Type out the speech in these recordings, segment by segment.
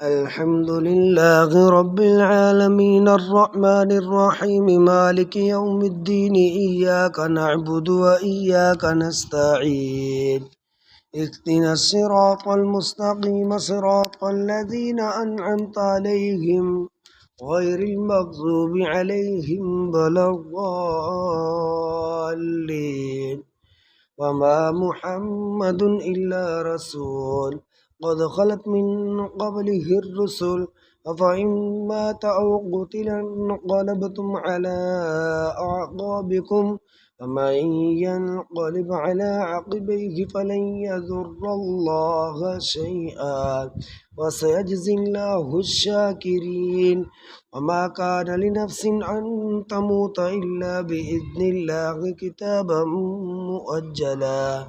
الحمد لله رب العالمين الرحمن الرحيم مالك يوم الدين إياك نعبد وإياك نستعين اهدنا الصراط المستقيم صراط الذين أنعمت عليهم غير المغضوب عليهم ولا الضالين وما محمد إلا رسول قد خلت من قبله الرسل أفإن مات أو قتل انقلبتم على أعقابكم ومن ينقلب على عقبيه فلن يضر الله شيئا وسيجزي الله الشاكرين وما كان لنفس أن تموت إلا بإذن الله كتابا مؤجلا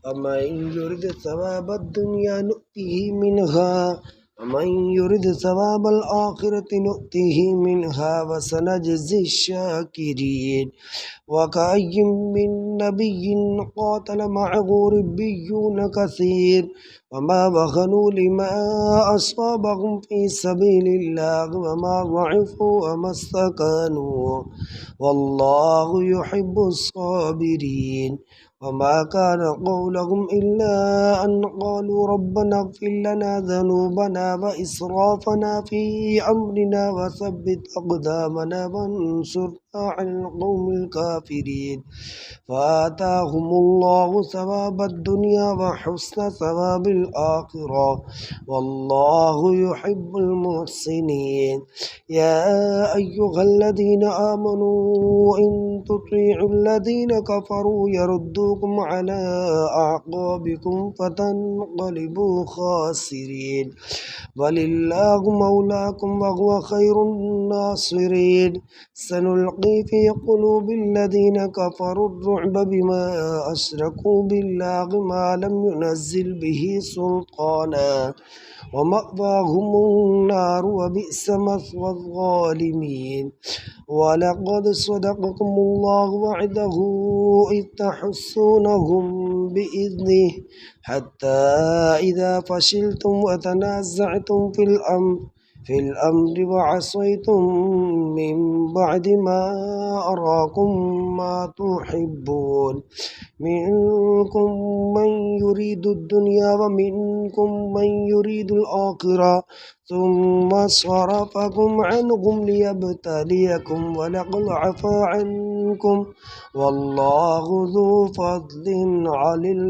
ومن يرد ثواب الدنيا نؤته منها ومن يرد ثواب الآخرة نؤته منها وسنجزي الشاكرين وكأي من نبي قاتل معه ربيون كثير وما بخلوا لما أصابهم في سبيل الله وما ضعفوا وما استكانوا والله يحب الصابرين وما كان قولهم إلا أن قالوا ربنا اغفر لنا ذنوبنا وإسرافنا في أمرنا وثبت أقدامنا وانصرنا على القوم الكافرين فآتاهم الله ثواب الدنيا وحسن ثواب الآخرة والله يحب المحسنين يا أيها الذين آمنوا إن تطيعوا الذين كفروا يردوكم على أعقابكم فتنقلبوا خاسرين ولله مولاكم وهو خير الناصرين سنلقي في قلوب الذين كفروا الرعب بما أشركوا بالله ما لم ينزل به سلطانا ومأواهم النار وبئس مثوى الظالمين ولقد صدقكم الله وعده إذ تحسونهم بإذنه حتى إذا فشلتم وتنازعتم في الأمر وعصيتم من بعد ما أراكم ما تحبون منكم من يريد الدنيا ومنكم من يريد الآخرة ثم صرفكم عنهم ليبتليكم ولقد عفا عنكم والله ذو فضل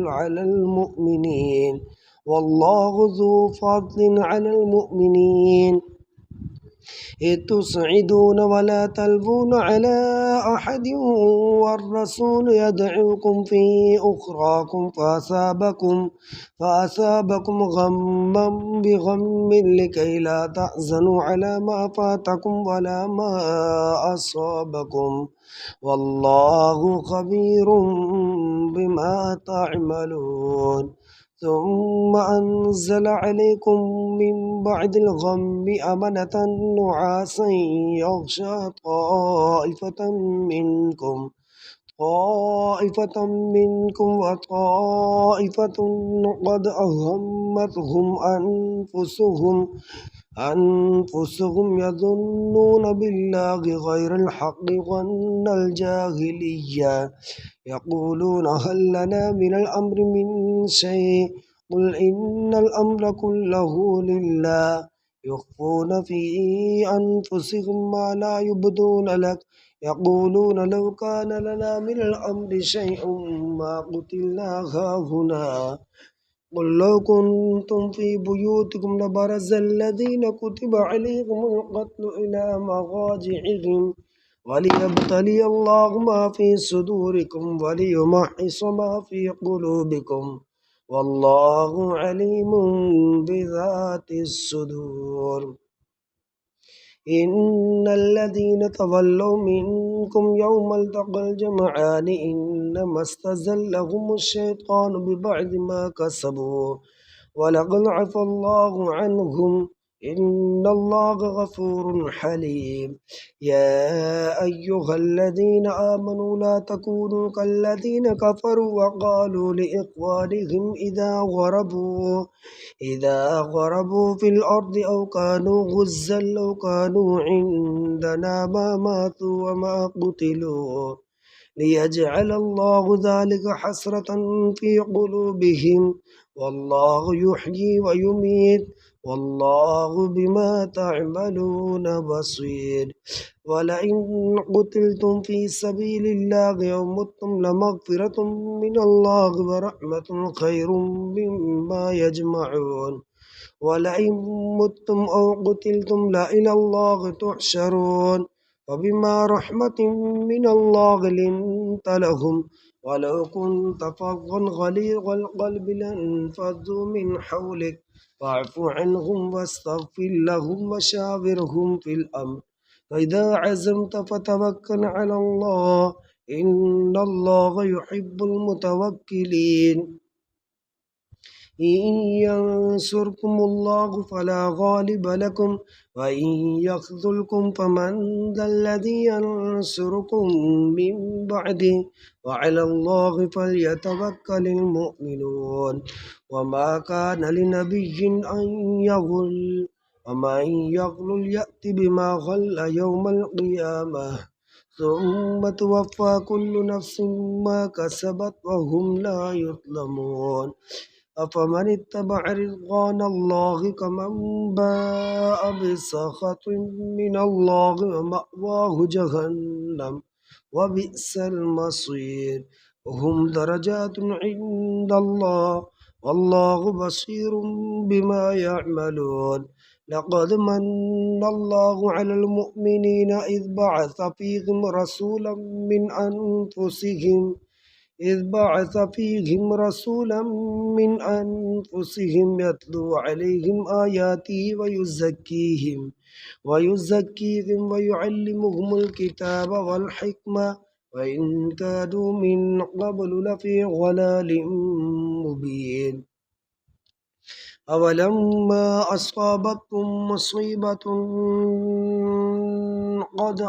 على المؤمنين والله ذو فضل على المؤمنين إذ تصعدون ولا تلوون على أحد والرسول يدعوكم في أخراكم فأصابكم غما بغم لكي لا تحزنوا على ما فاتكم ولا ما أصابكم والله خبير بما تعملون ثم أنزل عليكم من بعد الغم أمنة نعاسا يغشى طائفة منكم وطائفة قد أهمتهم أنفسهم يظنون بالله غير الحق ظن الجاهلية يقولون هل لنا من الأمر من شيء قل إن الأمر كله لله يخفون في أنفسهم ما لا يبدون لك يقولون لو كان لنا من الأمر شيء ما قتلنا هاهنا قل لو كنتم في بيوتكم لبرز الذين كتب عليهم القتل إلى مضاجعهم وليبتلي الله ما في صدوركم وليمحص ما في قلوبكم والله عليم بذات الصدور إن الذين تولوا منكم يوم التقى الجمعان إنما استزلهم الشيطان ببعض ما كسبوا ولقد عفى الله عنهم إن الله غفور حليم. يا أيها الذين آمنوا لا تكونوا كالذين كفروا وقالوا لإخوانهم إذا غربوا في الأرض أو كانوا غزا لو كانوا عندنا ما ماتوا وما قتلوا ليجعل الله ذلك حسرة في قلوبهم والله يحيي ويميت والله بما تعملون بصير. ولئن قتلتم في سبيل الله أو متم لمغفرة من الله ورحمة خير مما يجمعون. ولئن متم أو قتلتم لإلى الله تحشرون. وبما رحمة من الله لنت لهم ولو كنت فظا غليظ القلب لانفضوا من حولك فاعف عنهم واستغفر لهم وشاورهم في الأمر فإذا عزمت فتوكل على الله إن الله يحب المتوكلين. إن ينصركم الله فلا غالب لكم وإن يخذلكم فمن ذا الذي ينصركم من بعده وعلى الله فليتوكل المؤمنون. وما كان لنبي أن يغل ومن يغل يأت بما غل يوم القيامة ثم توفى كل نفس ما كسبت وهم لا يظلمون. أفمن اتبع رضوان الله كمن باء بسخط من الله ومأواه جهنم وبئس المصير. وهم درجات عند الله والله بصير بما يعملون. لقد من الله على المؤمنين إذ بعث فيهم رسولا من أنفسهم يتلو عليهم آياته ويزكيهم ويعلمهم الكتاب والحكمة وإن كانوا من قبل لفي ضلال مبين. أولما أصابتكم مصيبة قد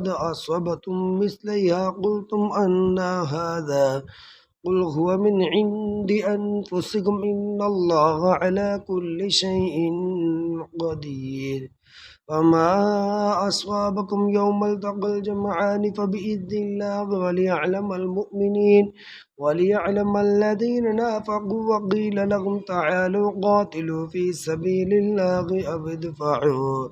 أصبتم مثلها قلتم أنى هذا قل هو من عند أنفسكم إن الله على كل شيء قدير. وما أصابكم يوم التقى الجمعان فبإذن الله وليعلم الذين نافقوا وقيل لهم تعالوا قاتلوا في سبيل الله أو ادفعوا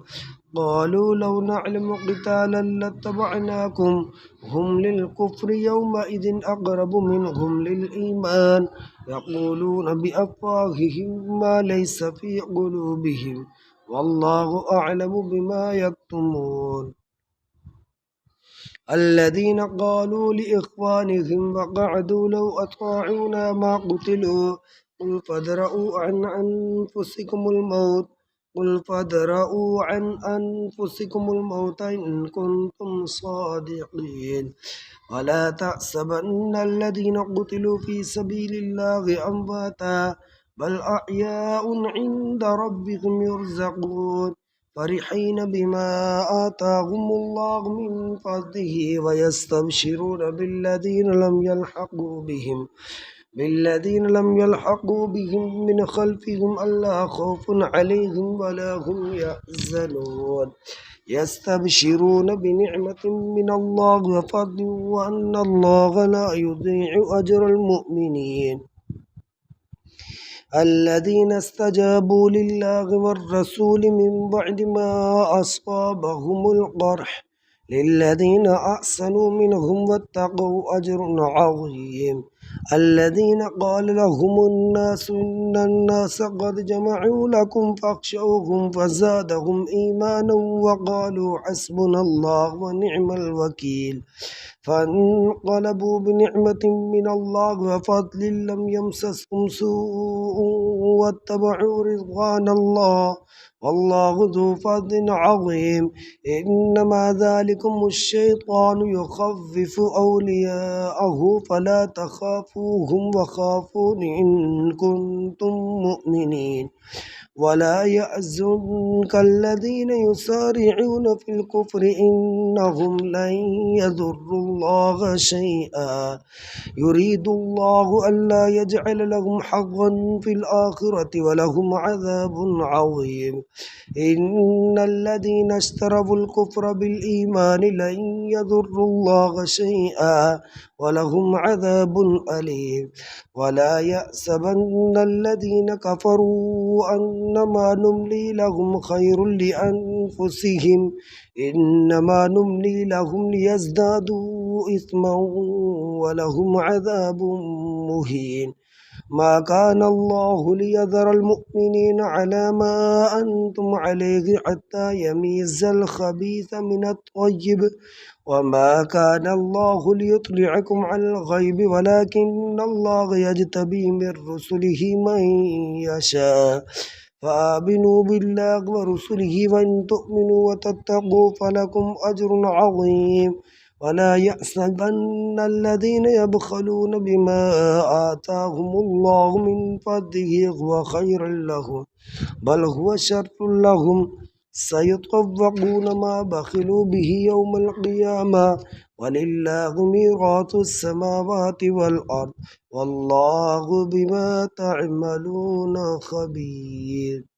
قالوا لو نعلم قتالا لاتبعناكم هم للكفر يومئذ أقرب منهم للإيمان يقولون بأفواههم ما ليس في قلوبهم والله أعلم بما يكتمون. الذين قالوا لإخوانهم وقعدوا لو أطاعونا ما قتلوا قل فادرءوا عن أنفسكم الموت إن كنتم صادقين. ولا تحسبن الذين قتلوا في سبيل الله أمواتا بل أحياء عند ربهم يرزقون فرحين بما آتاهم الله من فضله ويستبشرون بالذين لم يلحقوا بهم من خلفهم ألا خوف عليهم ولا هم يحزنون يستبشرون بنعمة من الله وفضل وأن الله لا يضيع أجر المؤمنين. الذين استجابوا لله والرسول من بعد ما أصابهم القرح للذين أحسنوا منهم واتقوا أجر عظيم. الذين قال لهم الناس إن الناس قد جمعوا لكم فاخشوهم فزادهم إيمانا وقالوا حسبنا الله ونعم الوكيل. فانقلبوا بنعمة من الله وفضل لم يمسسهم سوء واتبعوا رضوان الله والله ذو فضل عظيم. إنما ذلكم الشيطان يخفف أولياءه فلا تخافوهم وخافون إن كنتم مؤمنين. ولا يحزنك الذين يسارعون في الكفر إنهم لن يضروا الله شيئا يريد الله ألا يجعل لهم حظا في الآخرة ولهم عذاب عظيم. إن الذين اشتروا الكفر بالإيمان لن يضروا الله شيئا ولهم عذاب أليم. ولا يحسبن الذين كفروا أنما نملي لهم خير لأنفسهم إنما نملي لهم ليزدادوا إثما ولهم عذاب مهين. ما كان الله ليذر المؤمنين على ما أنتم عليه حتى يميز الخبيث من الطيب وما كان الله ليطلعكم على الغيب ولكن الله يجتبي من رسله من يشاء. فآمنوا بالله ورسله وإن تؤمنوا وتتقوا فلكم أجر عظيم. ولا يحسبن الذين يبخلون بما آتاهم الله من فضله هو خير لهم بل هو شر لهم سيطوقون ما بخلوا به يوم القيامة ولله ميراث السماوات والأرض والله بما تعملون خبير.